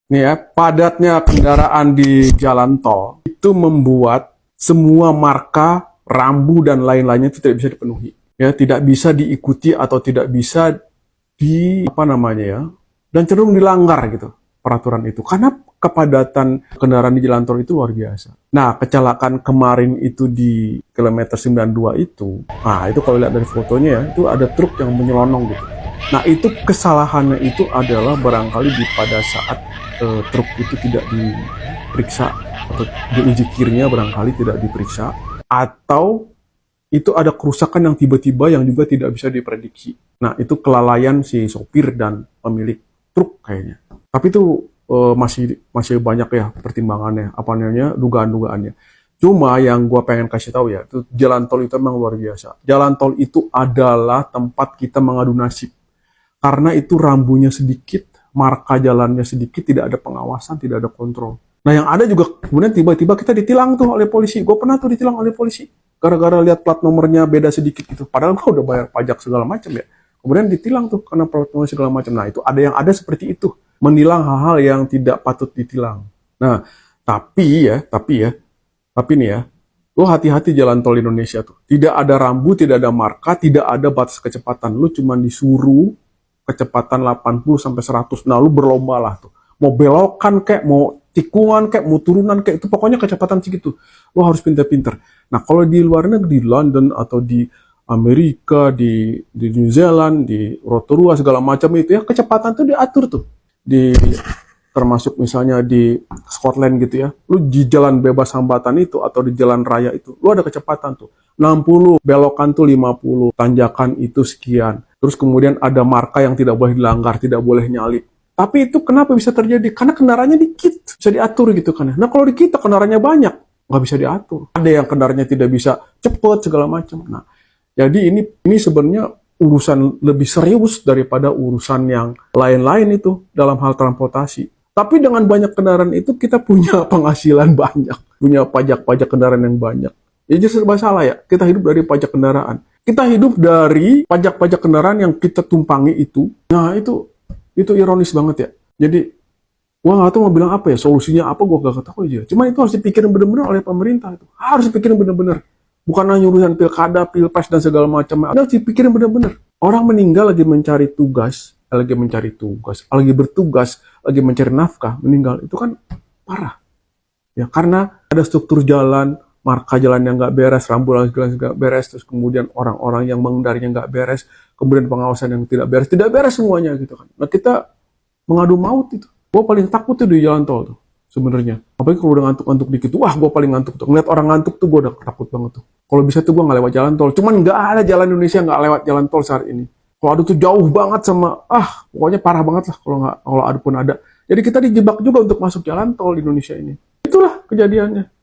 Nih ya, padatnya kendaraan di jalan tol itu membuat semua marka, rambu dan lain-lainnya itu tidak bisa dipenuhi. Ya, tidak bisa diikuti atau tidak bisa di apa namanya ya, dan cenderung dilanggar gitu peraturan itu. Karena kepadatan kendaraan di jalan tol itu luar biasa. Nah, kecelakaan kemarin itu di kilometer 92 itu, nah itu kalau lihat dari fotonya ya, itu ada truk yang menyelonong gitu. Nah, itu kesalahannya itu adalah barangkali pada saat truk itu tidak diperiksa atau di uji kirnya barangkali tidak diperiksa, atau itu ada kerusakan yang tiba-tiba yang juga tidak bisa diprediksi. Nah, itu kelalaian si sopir dan pemilik truk kayaknya. Tapi itu masih banyak ya pertimbangannya, apa namanya, dugaan-dugaannya. Cuma yang gue pengen kasih tahu ya, itu jalan tol itu memang luar biasa. Jalan tol itu adalah tempat kita mengadu nasib. Karena itu rambunya sedikit, marka jalannya sedikit, tidak ada pengawasan, tidak ada kontrol. Nah, yang ada juga kemudian tiba-tiba kita ditilang tuh oleh polisi. Gue pernah tuh ditilang oleh polisi gara-gara lihat plat nomornya beda sedikit gitu. Padahal gue udah bayar pajak segala macam ya. Kemudian ditilang tuh karena plat nomor segala macam. Nah, itu ada yang ada seperti itu, menilang hal-hal yang tidak patut ditilang. Nah, tapi nih ya, lo hati-hati jalan tol Indonesia tuh. Tidak ada rambu, tidak ada marka, tidak ada batas kecepatan. Lu cuma disuruh kecepatan 80 sampai 100. Nah, lu berlomba lah tuh. Mau belokan kayak, mau tikungan kayak, mau turunan kayak, itu pokoknya kecepatan segitu. Lo harus pintar-pintar. Nah, kalau di luar negeri, di London atau di Amerika, di New Zealand, di Rotorua segala macam itu ya, kecepatan tuh diatur tuh. Termasuk misalnya di Scotland gitu ya. Lu di jalan bebas hambatan itu atau di jalan raya itu, lu ada kecepatan tuh. 60, belokan tuh 50, tanjakan itu sekian. Terus kemudian ada marka yang tidak boleh dilanggar, tidak boleh nyalip. Tapi itu kenapa bisa terjadi? Karena kendaraannya dikit, bisa diatur gitu kan ya. Nah, kalau di kita kendaraannya banyak, nggak bisa diatur. Ada yang kendaraannya tidak bisa cepet segala macam. Nah, jadi ini sebenarnya urusan lebih serius daripada urusan yang lain-lain itu dalam hal transportasi. Tapi dengan banyak kendaraan itu kita punya penghasilan banyak, punya pajak-pajak kendaraan yang banyak. Ya jadi serba salah ya, kita hidup dari pajak kendaraan. Kita hidup dari pajak-pajak kendaraan yang kita tumpangi itu. Nah, itu ironis banget ya. Jadi, gua nggak tahu mau bilang apa ya, solusinya apa gua gak tahu aja. Cuma itu harus dipikirin benar-benar oleh pemerintah itu. Harus dipikirin benar-benar. Bukan hanya urusan pilkada, pilpres dan segala macam. Harus dipikirin benar-benar. Orang meninggal lagi mencari tugas, lagi bertugas, lagi mencari nafkah, meninggal. Itu kan parah. Ya, karena ada struktur jalan, marka jalan yang nggak beres, rambu lalu nggak beres, terus kemudian orang-orang yang mengendarinya nggak beres, kemudian pengawasan yang tidak beres semuanya gitu kan. Nah, kita mengadu maut itu. Gue paling takut tuh di jalan tol tuh sebenarnya. Apalagi kalau udah ngantuk-ngantuk dikit, wah gue paling ngantuk tuh. Ngeliat orang ngantuk tuh gue udah takut banget tuh. Kalau bisa tuh gue nggak lewat jalan tol. Cuman nggak ada jalan Indonesia nggak lewat jalan tol saat ini. Kalau ada tuh jauh banget sama, pokoknya parah banget lah kalau ada pun ada. Jadi kita dijebak juga untuk masuk jalan tol di Indonesia ini. Itulah kejadiannya.